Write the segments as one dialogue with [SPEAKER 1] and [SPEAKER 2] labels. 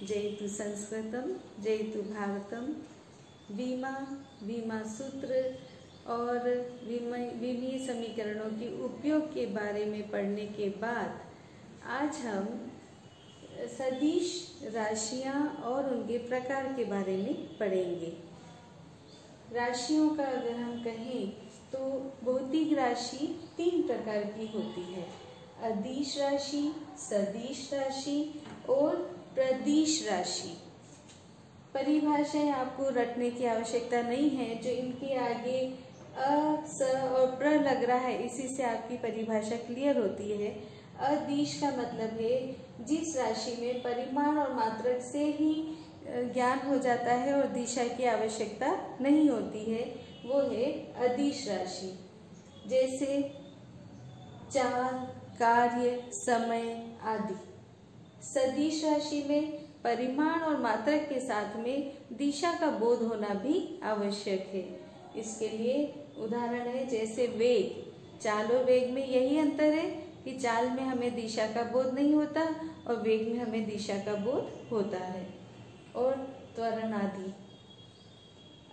[SPEAKER 1] जयतु संस्कृतम जयतु भारतम। वीमा सूत्र और विमीय समीकरणों के उपयोग के बारे में पढ़ने के बाद आज हम सदिश राशियां और उनके प्रकार के बारे में पढ़ेंगे। राशियों का अगर हम कहें तो भौतिक राशि 3 प्रकार की होती है, अदिश राशि, सदिश राशि और प्रदिश राशि। परिभाषाएं आपको रटने की आवश्यकता नहीं है, जो इनके आगे अ, स और प्र लग रहा है इसी से आपकी परिभाषा क्लियर होती है। अदिश का मतलब है जिस राशि में परिमाण और मात्रक से ही ज्ञान हो जाता है और दिशा की आवश्यकता नहीं होती है, वो है अदिश राशि। जैसे चाल, कार्य, समय आदि। सदिश राशि में परिमाण और मात्रक के साथ में दिशा का बोध होना भी आवश्यक है। इसके लिए उदाहरण है जैसे वेग, चाल और वेग में यही अंतर है कि चाल में हमें दिशा का बोध नहीं होता और वेग में हमें दिशा का बोध होता है। और त्वरण आदि।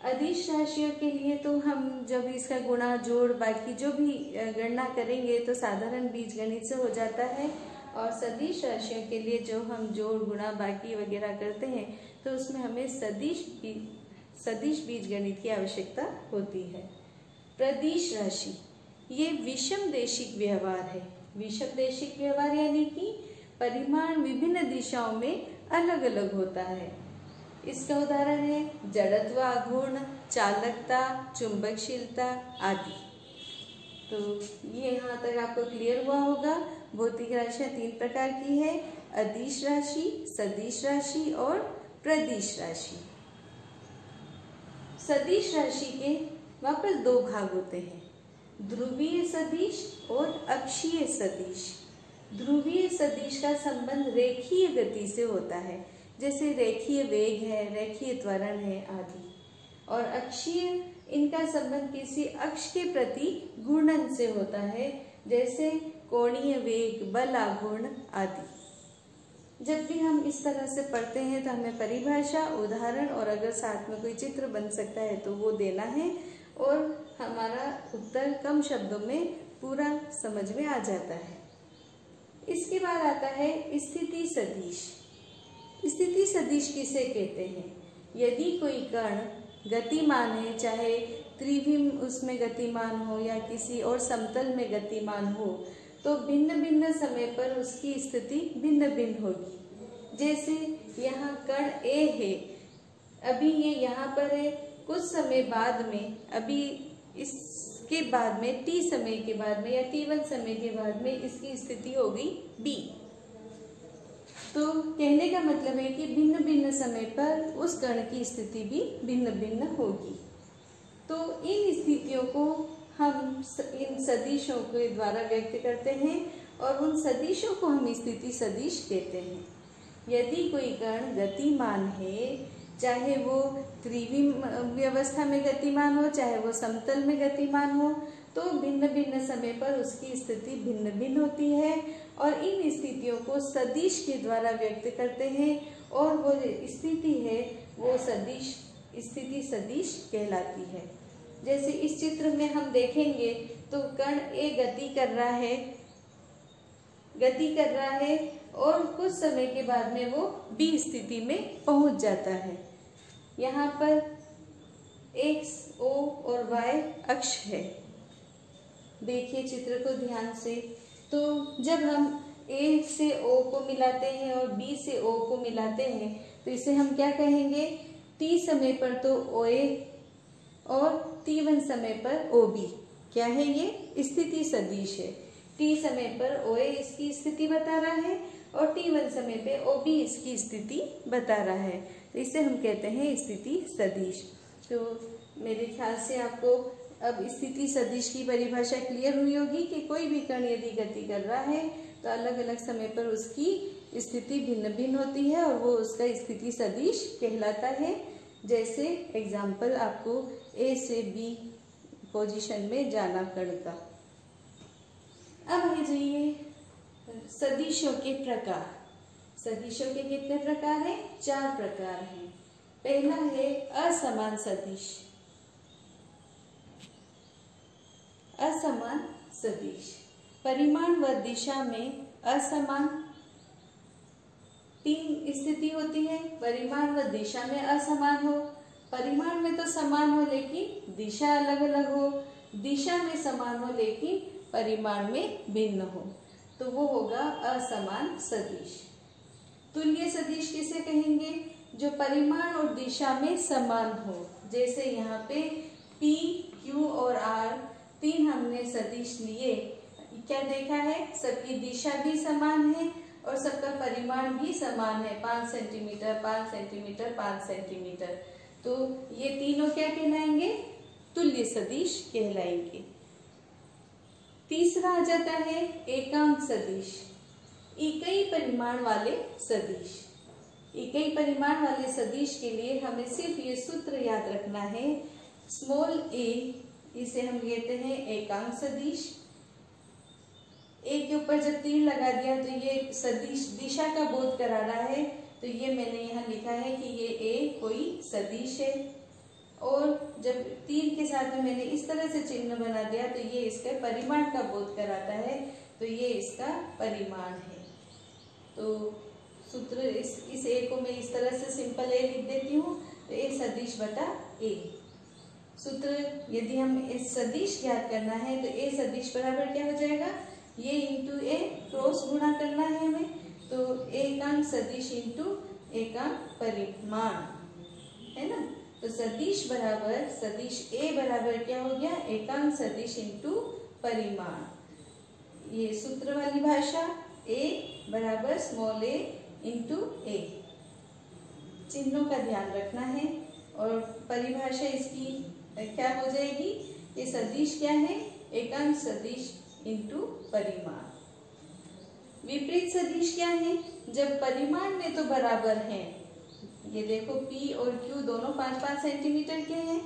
[SPEAKER 1] अदिश राशियों के लिए तो हम जब इसका गुणा जोड़ बाकी जो भी गणना करेंगे तो साधारण बीजगणित से हो जाता है, और सदिश राशियों के लिए जो हम जोड़ गुणा बाकी वगैरह करते हैं तो उसमें हमें सदिश बीजगणित की आवश्यकता होती है। प्रदिश राशि ये विषम देशिक व्यवहार है। विषम देशिक व्यवहार यानी कि परिमाण विभिन्न दिशाओं में अलग अलग होता है। इसका उदाहरण है जड़त्व आघूर्ण, चालकता, चुंबकशीलता आदि। तो ये यहाँ तक आपको क्लियर हुआ होगा। भौतिक राशियां 3 प्रकार की है, अदिश राशि, सदिश राशि और प्रदिश राशि। सदिश राशि के वापस 2 भाग होते हैं, ध्रुवीय सदिश और अक्षीय सदिश। ध्रुवीय सदिश का संबंध रेखीय गति से होता है, जैसे रेखीय वेग है, रेखीय त्वरण है आदि। और अक्षीय, इनका संबंध किसी अक्ष के प्रति घूर्णन से होता है, जैसे कोणीय वेग, बल आघूर्ण आदि। जब भी हम इस तरह से पढ़ते हैं तो हमें परिभाषा, उदाहरण और अगर साथ में कोई चित्र बन सकता है तो वो देना है और हमारा उत्तर कम शब्दों में पूरा समझ में आ जाता है। इसके बाद आता है स्थिति सदिश। स्थिति सदिश किसे कहते हैं? यदि कोई कण गतिमान है, चाहे त्रिविम उसमें गतिमान हो या किसी और समतल में गतिमान हो, तो भिन्न भिन्न समय पर उसकी स्थिति भिन्न भिन्न होगी। जैसे यहाँ कण A है, अभी ये यहाँ पर है, कुछ समय बाद में, अभी इसके बाद में T समय के बाद में या T1 समय के बाद में इसकी स्थिति होगी B। तो कहने का मतलब है कि भिन्न भिन्न समय पर उस कण की स्थिति भी भिन्न भिन्न होगी। तो इन स्थितियों को हम इन सदिशों के द्वारा व्यक्त करते हैं और उन सदिशों को हम स्थिति सदिश कहते हैं। यदि कोई कण गतिमान है, चाहे वो त्रिविम व्यवस्था में गतिमान हो, चाहे वो समतल में गतिमान हो, तो भिन्न भिन्न समय पर उसकी स्थिति भिन्न भिन्न होती है और इन स्थितियों को सदिश के द्वारा व्यक्त करते हैं और वो स्थिति है वो सदिश, स्थिति सदिश कहलाती है। जैसे इस चित्र में हम देखेंगे तो कण A गति कर रहा है और कुछ समय के बाद में वो B स्थिति में पहुंच जाता है। यहाँ पर X, O और Y अक्ष है। देखिए चित्र को ध्यान से। तो जब हम A से O को मिलाते हैं और B से O को मिलाते हैं तो इसे हम क्या कहेंगे? T समय पर तो OA और T1 समय पर OB। क्या है ये? स्थिति सदिश है। T समय पर OA इसकी स्थिति बता रहा है और T1 समय पे OB इसकी स्थिति बता रहा है, तो इसे हम कहते हैं स्थिति सदिश। तो मेरे ख्याल से आपको अब स्थिति सदिश की परिभाषा क्लियर हुई होगी कि कोई भी कण यदि गति कर रहा है तो अलग अलग समय पर उसकी स्थिति भिन्न भिन्न होती है और वो उसका स्थिति सदिश कहलाता है। जैसे एग्जाम्पल आपको A से B पोजीशन में जाना कण का। अब आ जाइए सदिशों के प्रकार। सदिशों के कितने प्रकार हैं? 4 प्रकार हैं। पहला है असमान सदिश। असमान सदिश परिमाण व दिशा में असमान 3 स्थिति होती है। परिमाण व दिशा में असमान हो, परिमाण में तो समान हो लेकिन दिशा अलग अलग हो, दिशा में समान हो लेकिन परिमाण में भिन्न हो, तो वो होगा असमान सदिश। तुल्य सदिश किसे कहेंगे? जो परिमाण और दिशा में समान हो। जैसे यहाँ पे P, Q और R 3 हमने सदिश लिए, क्या देखा है? सबकी दिशा भी समान है और सबका परिमाण भी समान है, 5 सेंटीमीटर 5 सेंटीमीटर 5 सेंटीमीटर। तो ये तीनों क्या कहलाएंगे? तुल्य सदिश कहलाएंगे। तीसरा आ जाता है एकांक सदिश, इकाई परिमाण वाले सदिश। इकाई परिमाण वाले सदिश के लिए हमें सिर्फ ये सूत्र याद रखना है, स्मॉल a, इसे हम कहते हैं एकांक सदिश। ए के ऊपर जब तीर लगा दिया तो ये सदिश दिशा का बोध करा रहा है, तो ये मैंने यहाँ लिखा है कि ये ए कोई सदिश है। और जब तीर के साथ में मैंने इस तरह से चिन्ह बना दिया तो ये इसका परिमाण का बोध कराता है, तो ये इसका परिमाण है। तो सूत्र इस ए को मैं इस तरह से सिंपल ए लिख देती हूँ, तो ए सदिश बटा ए। सूत्र यदि हम इस सदिश ज्ञात करना है तो ए सदिश बराबर क्या हो जाएगा? ये इंटू ए, क्रॉस गुणा करना है हमें, तो एकांक सदिश इंटू एकांक परिमाण, है ना। तो सदिश बराबर सदिश ए बराबर क्या हो गया? एकांक सदिश इंटू परिमाण। ये सूत्र वाली भाषा, ए बराबर स्मॉल ए इंटू ए। चिन्हों का ध्यान रखना है और परिभाषा इसकी क्या हो जाएगी? ये सदिश क्या है? एकांक सदिश इंटू परिमाण। विपरीत सदिश क्या है? जब परिमाण में तो बराबर हैं, ये देखो P और Q दोनों 5-5 सेंटीमीटर के हैं,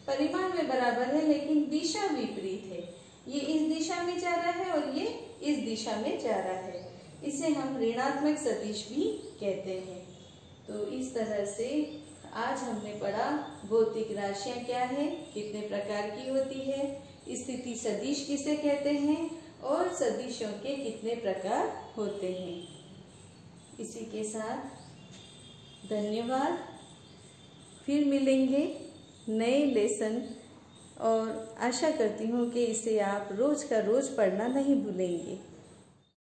[SPEAKER 1] परिमाण में बराबर है लेकिन दिशा विपरीत है, ये इस दिशा में जा रहा है और ये इस दिशा में जा रहा है, इसे हम ऋणात्मक सदिश भी कहते हैं। तो इस तरह से आज हमने पढ़ा भौतिक राशियां क्या है, कितने प्रकार की होती है, स्थिति सदिश किसे कहते हैं और सदिशों के कितने प्रकार होते हैं। इसी के साथ धन्यवाद। फिर मिलेंगे नए लेसन और आशा करती हूँ कि इसे आप रोज का रोज पढ़ना नहीं भूलेंगे।